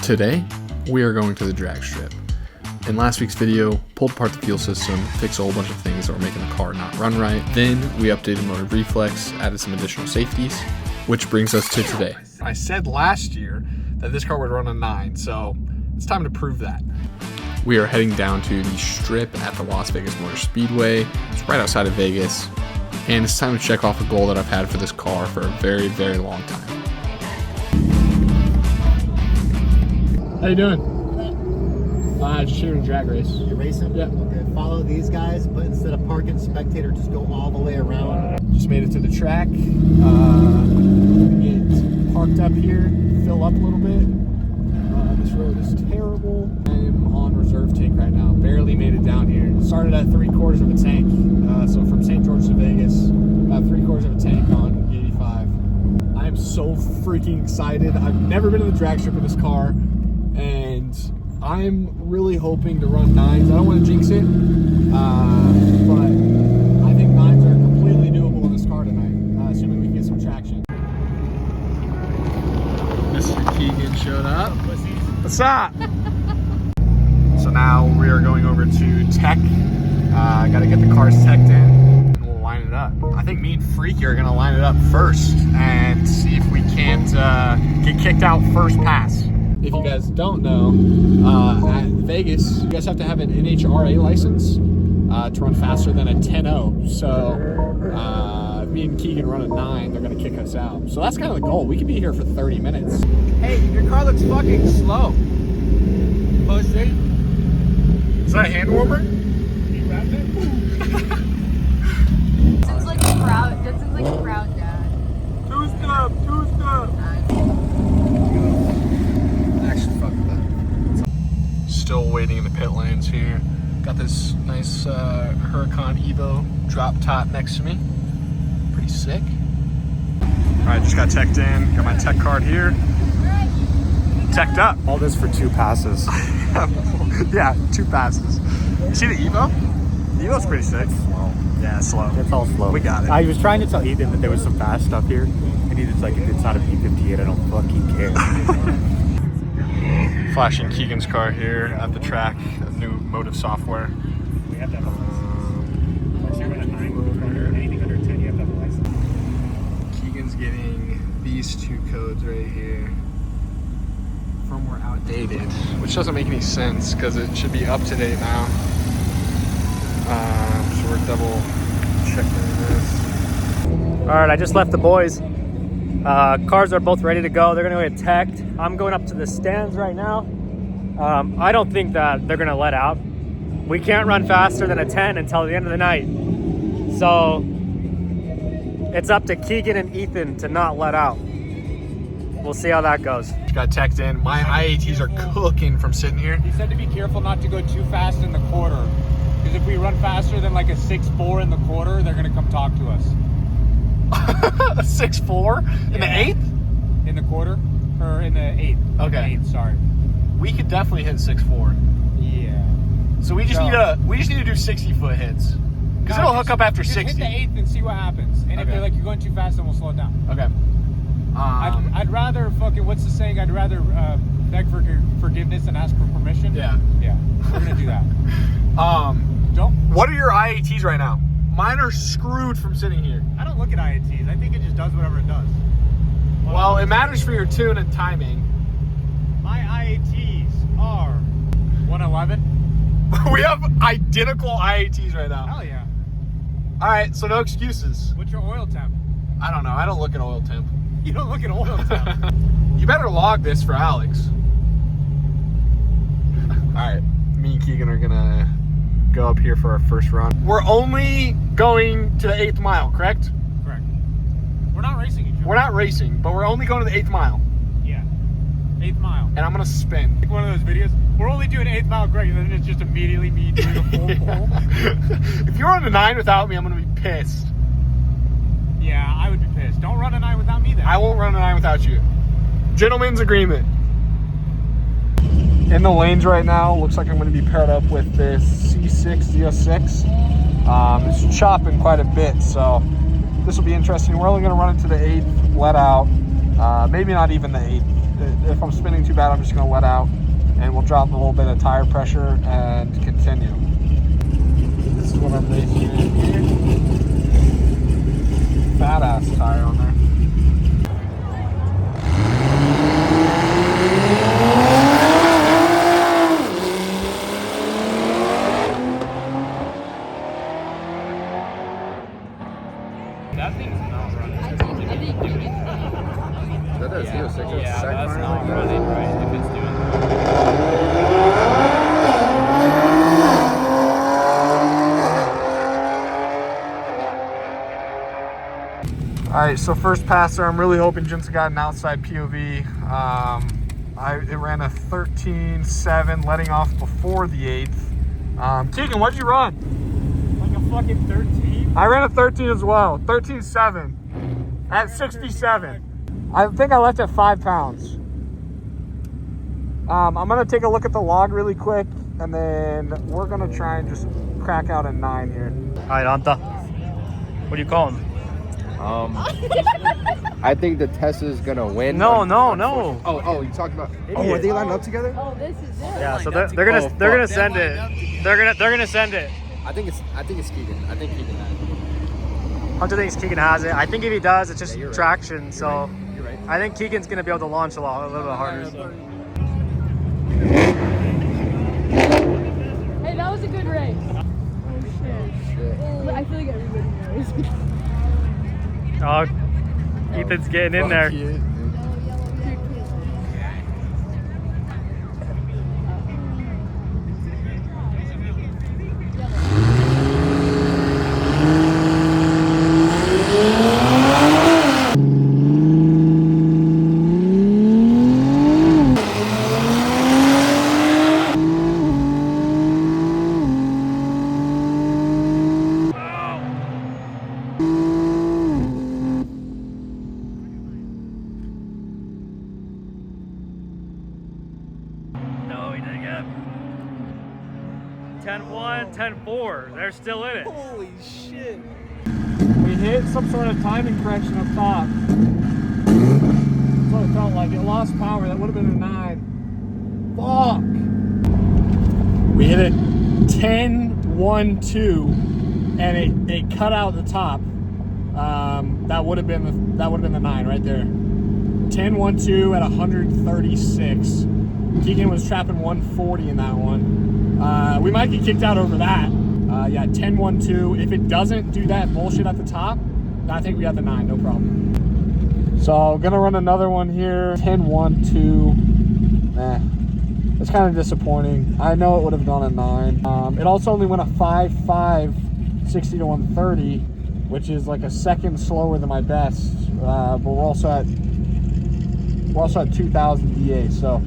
Today, we are going to the drag strip. In last week's video, pulled apart the fuel system, fixed a whole bunch of things that were making the car not run right. Then we updated motor reflex, added some additional safeties, which brings us to today. I said last year that this car would run a 9, so it's time to prove that. We are heading down to the strip at the Las Vegas Motor Speedway. It's right outside of Vegas, and it's time to check off a goal that I've had for this car for a very, very long time. How you doing? Just shooting a drag race. You're racing? Yeah. Okay, follow these guys, but instead of parking spectator, just go all the way around. Just made it to the track. Get parked up here, fill up a little bit. This road is terrible. I'm on reserve tank right now. Barely made it down here. Started at 3/4 of a tank. So from St. George to Vegas, about 3/4 of a tank on 85. I am so freaking excited. I've never been to the drag strip with this car, and I'm really hoping to run 9s. I don't want to jinx it, but I think 9s are completely doable in this car tonight, assuming we can get some traction. Mr. Keegan showed up. What's up? So now we are going over to tech. Got to get the cars teched in, and we'll line it up. I think me and Freaky are going to line it up first and see if we can't get kicked out first pass. If you guys don't know, at Vegas, you guys have to have an NHRA license to run faster than a 10.0. So if me and Keegan run a 9, they're going to kick us out. So that's kind of the goal. We could be here for 30 minutes. Hey, your car looks fucking slow. Pussy. Is that a hand warmer? You wrapped it? Seems like a proud. That seems like a proud dad. Two step. Actually, fuck that. Still waiting in the pit lanes here. Got this nice Huracan Evo drop top next to me. Pretty sick. All right, just got teched in. Got my tech card here. Teched up. All this for 2 passes. Yeah, 2 passes. You see the Evo? The Evo's pretty sick. Slow. Yeah, slow. It's all slow. We got it. I was trying to tell Ethan that there was some fast stuff here, and he was like, if it's not a P58, I don't fucking care. Flashing Keegan's car here at the track. New motive software. We have to have a license. Unless you're running 9 or anything under 10, you have to have a license. Keegan's getting these 2 codes right here. Firmware outdated, which doesn't make any sense because it should be up to date now. So we're double checking this. All right, I just left the boys. Cars are both ready to go. They're gonna get teched. I'm going up to the stands right now. I don't think that they're gonna let out. We can't run faster than a 10 until the end of the night. So it's up to Keegan and Ethan to not let out. We'll see how that goes. Got teched in. My IATs are cooking from sitting here. He said to be careful not to go too fast in the quarter. Because if we run faster than like a 6.4 in the quarter, they're going to come talk to us. A 6.4 in the 8th? In the quarter? Or in the 8th. Okay. In the 8th, sorry. We could definitely hit 6.4. Yeah. So we just need to do 60-foot hits. Because it'll hook up after just 60. Hit the 8th and see what happens. And if Okay. they're like, you're going too fast, then we'll slow it down. Okay. I'd rather fucking, what's the saying? I'd rather beg for forgiveness than ask for permission. Yeah. Yeah. We're going to do that. What are your IATs right now? Mine are screwed from sitting here. I don't look at IATs. I think it just does whatever it does. Well, it matters for your tune and timing. My IATs are 111. We have identical IATs right now. Hell yeah. All right, so no excuses. What's your oil temp? I don't know. I don't look at oil temp. You don't look at oil temp. You better log this for Alex. All right, me and Keegan are gonna go up here for our first run. We're only going to the 8th mile, correct? Correct. We're not racing each other. We're not racing, but we're only going to the 8th mile. Yeah. 8th mile. And I'm gonna spin. Like one of those videos. We're only doing 8th mile, great, and then it's just immediately me doing a full pull. If you're on the 9 without me, I'm gonna be pissed. Yeah, I would be pissed. Don't run a 9 without me then. I won't run a 9 without you. Gentleman's agreement. In the lanes right now, looks like I'm going to be paired up with this C6 Z06. It's chopping quite a bit, so this will be interesting. We're only going to run it to the 8th, let out. Maybe not even the 8th. If I'm spinning too bad, I'm just gonna let out, and we'll drop a little bit of tire pressure and continue. This is what I'm racing in here. Fat ass tire on there. That thing's not running. I think you can. That does feel sick. Yeah, that's not running right if it's doing that. All right, so first passer, I'm really hoping Jensen got an outside POV. It ran a 13.7, letting off before the 8th. Keegan, what'd you run? Like a fucking 13. I ran a 13 as well, 13.7 at 67. I think I left at 5 pounds. I'm gonna take a look at the log really quick, and then we're gonna try and just crack out a 9 here. All right, Anta. What do you call him? I think the Tesla's gonna win. No. Oh, you talked about. Oh, Idiot. are they lined up together? Oh, this is it. Yeah, so they're gonna send it. They're gonna send it. I think it's Keegan. I think Keegan has it. Hunter thinks Keegan has it. I think if he does, it's just Yeah, you're right. traction. So You're right. I think Keegan's gonna be able to launch a little bit harder. So. Hey, that was a good race. Oh shit. I feel like everybody knows. Oh, Ethan's getting in there. No, he didn't get it. 10-1, 10-4. They're still in it. Holy shit! We hit some sort of timing correction up top. That's what it felt like. It lost power. That would have been a 9. Fuck! We hit it 10-1-2, and it cut out the top. That would have been the 9 right there. 10-1-2 at 136. Keegan was trapping 140 in that one. We might get kicked out over that. Yeah, 10-1-2. If it doesn't do that bullshit at the top, I think we got the 9, no problem. So gonna run another one here. 10-1-2. It's kind of disappointing. I know it would have gone a 9. It also only went a 5.5, 60 to 130, which is like a second slower than my best. But we're also at 2,000 DA. So.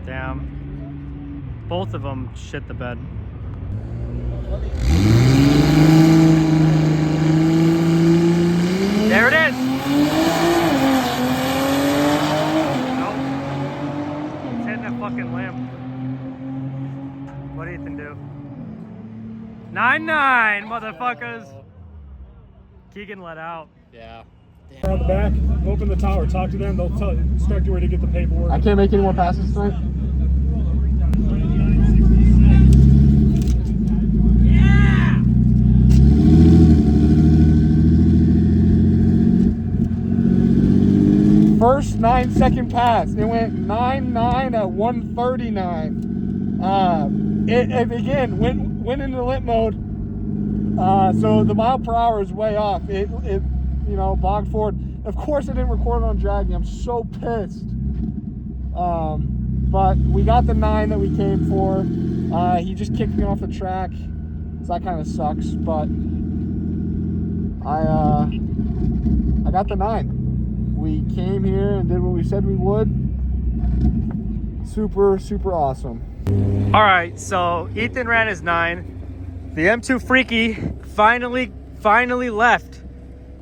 Damn. Both of them shit the bed. There it is. Nope. It's hitting that fucking limb. What do Ethan do? 9-9, motherfuckers. Keegan let out. Yeah. On the back, open the tower, talk to them. They'll instruct you where to get the paperwork. I can't make any more passes tonight. Yeah! First 9-second pass. It went 9-9 at 139. It again went into limp mode. So the mile per hour is way off. It bogged forward. Of course I didn't record it on Dragging. I'm so pissed. But we got the 9 that we came for. He just kicked me off the track. So that kind of sucks, but I got the 9. We came here and did what we said we would. Super, super awesome. All right, so Ethan ran his 9. The M240 finally finally left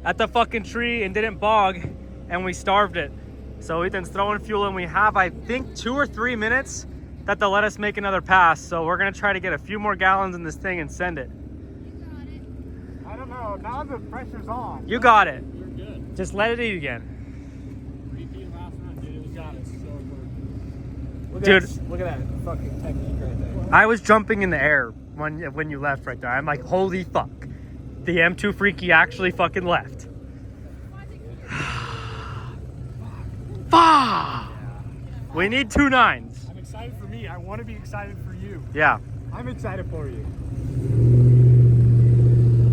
at the fucking tree and didn't bog, and we starved it. So Ethan's throwing fuel, and we have, I think, 2 or 3 minutes that they'll let us make another pass. So we're gonna try to get a few more gallons in this thing and send it. I don't know. Now the pressure's on. You got it. You're good. Just let it eat again. Repeat last run, dude. It was got us. So important. Dude, Look at that fucking technique right there. I was jumping in the air when you left right there. I'm like, holy fuck. The M240 actually fucking left. Fuck! We need 2 9s. I'm excited for me. I want to be excited for you. Yeah. I'm excited for you.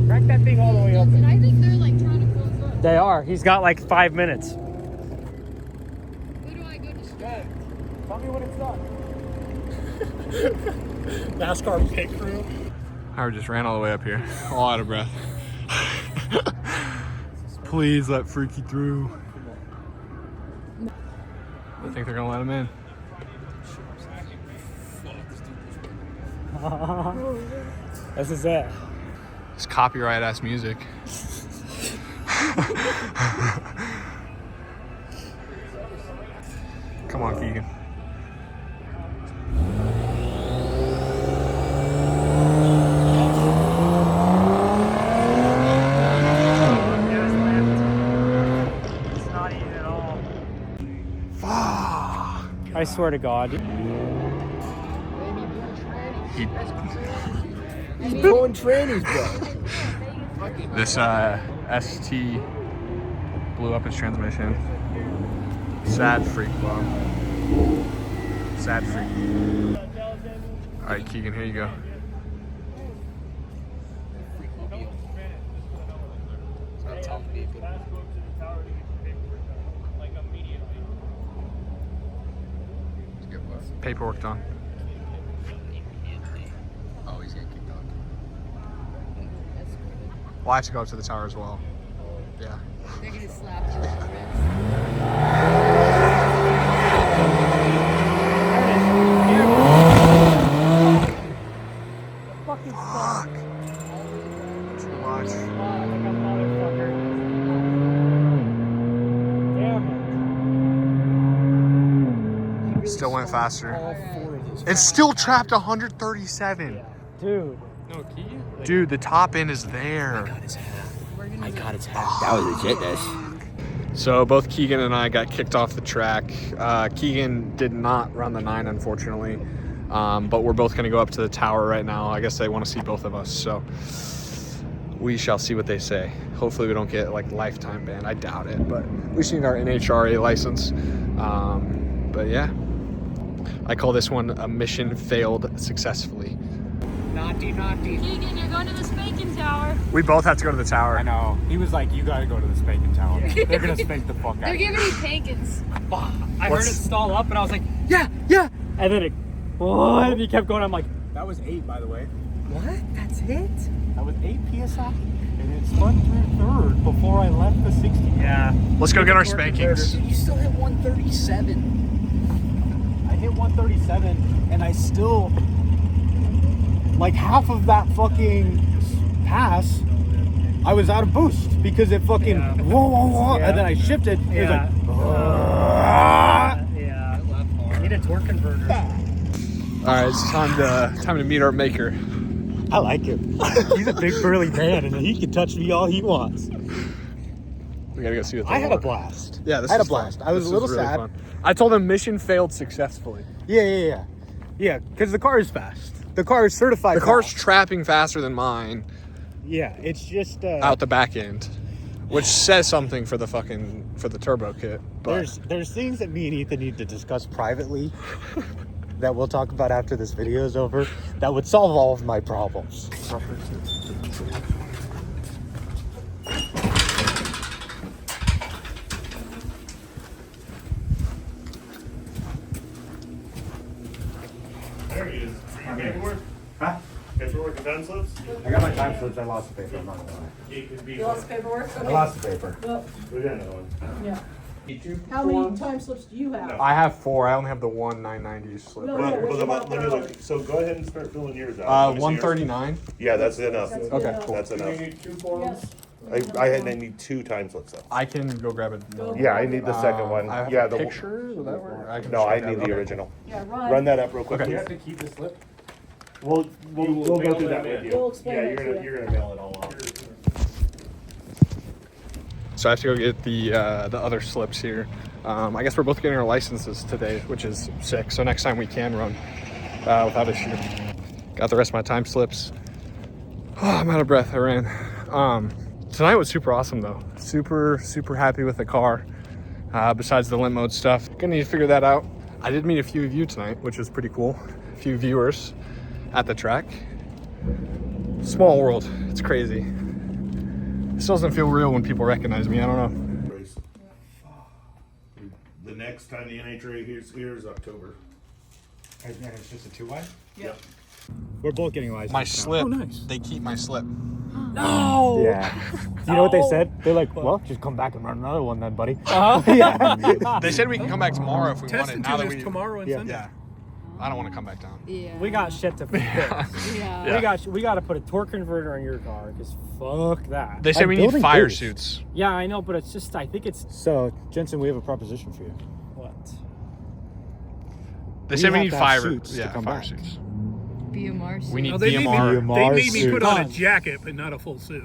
Crank that thing all the way And I think they're like trying to close up. They are. He's got like 5 minutes. Who do I go to start? Tell me when it's done. NASCAR pit crew. I just ran all the way up here, all out of breath. Please let Freaky through. I think they're gonna let him in. This is it. It's copyright ass music. Come on, Keegan. It's not eating at all. Fuck. I swear to God. He, He's pulling trannies, bro. this ST blew up his transmission. Sad freak, bro. Sad freak. All right, Keegan, here you go. Paperwork done. Oh, he's getting kicked out. Well, I have to go up to the tower as well. Yeah. They're gonna slap you. Fuck. Too much. Still went faster. It's still trapped 137. Dude. No, Keegan? Dude, the top end is there. I got his hat. That was legitness. So both Keegan and I got kicked off the track. Keegan did not run the 9, unfortunately. But we're both going to go up to the tower right now. I guess they want to see both of us. So we shall see what they say. Hopefully we don't get like lifetime ban. I doubt it, but we just need our NHRA license. But yeah, I call this one a mission failed successfully. Naughty, naughty. Keegan, you're going to the spanking tower. We both have to go to the tower. I know. He was like, you gotta go to the spanking tower. They're gonna spank the fuck out They're of you. giving me pankins. I heard it stall up, and I was like, yeah, yeah. And then it, and he kept going. I'm like, That was 8, by the way. what? That's it? That was 8 PSI. And it spun through 3rd before I left the 60. Yeah. Let's go get our spankings. You still hit 137. I hit 137, and I still, like half of that fucking pass, I was out of boost because it fucking whoa, whoa, whoa, Yeah. and then I shifted. It was like, Yeah. I need a torque converter. All right, it's time to meet our maker. I like him. He's a big burly man, and he can touch me all he wants. We gotta go see what they I had a want. blast. Yeah, this I had was a blast. fun. I was This a little really sad. fun. I told him mission failed successfully. Yeah, because the car is fast. The car is certified. The car's fast. trapping faster than mine Yeah, it's just out the back end, which says something for the turbo kit. But there's things that me and Ethan need to discuss privately that we'll talk about after this video is over that would solve all of my problems. There he is. Paperwork? Huh? Paperwork and time slips? I got my time slips. I lost the paper. I'm not gonna lie. It could be. You lost paperwork? I lost the paper. Well, We got another one. yeah. How many time slips do you have? I have 4. I only have the one 990 slip. No, right no, here. wait. Let me look. So go ahead and start filling yours out. Let me see yours. 139. Yeah, that's enough. That's Okay, enough. cool. That's enough. Yes. I need 2 time slips up. I can go grab it. Go. Yeah, I need the second one. I have Yeah, a the picture. Will that work? I can No, just I grab need it. the Okay, original. Yeah, Run that up real quick. Okay. please. You have to keep the slip? We'll go through that with you. We'll explain Yeah, that to you. you're gonna mail it all off. So I have to go get the other slips here. I guess we're both getting our licenses today, which is sick. So next time we can run without issue. Got the rest of my time slips. Oh, I'm out of breath. I ran. Tonight was super awesome though. Super happy with the car. Besides the limp mode stuff, gonna need to figure that out. I did meet a few of you tonight, which was pretty cool. A few viewers at the track. Small world. It's crazy. It still doesn't feel real when people recognize me. I don't know. The next time the NHRA here's October. And it's just a 2-wide? Yep. We're both getting license. My slip. Oh, nice. They keep my slip. No! Yeah. You know what they said? They're like, well, just come back and run another one then, buddy. Yeah. They said we can come back tomorrow if we want it. Now that we tomorrow and Sunday. yeah. I don't want to come back down. Yeah. We got shit to fix. Yeah. We got to put a torque converter on your car because fuck that. They said I'm we need building fire boots. suits. Yeah, I know, but it's just I think it's So, Jensen, we have a proposition for you. what? They We said we have need to have fire suits to yeah, come fire back. suits. BMR. We need Oh, they made BMR. me suit. put on a jacket, but not a full suit.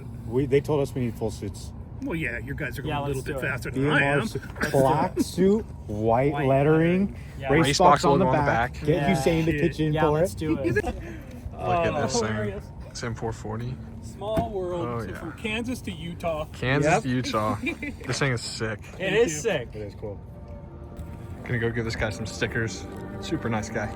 They told us we need full suits. Well, yeah, you guys are going Yeah, a little let's do bit it. faster than I BMR am. suit, black suit, white White lettering, Yeah. race, Race box box on the logo back. Get Yeah. Hussein to Shit. pitch in Yeah, for let's it. do it. Look at this thing. hilarious. It's M240. Small world. Oh, So yeah. from Kansas to Utah. Kansas, Utah. This thing is sick. It is sick. It is cool. Gonna go give this guy some stickers. Super nice guy.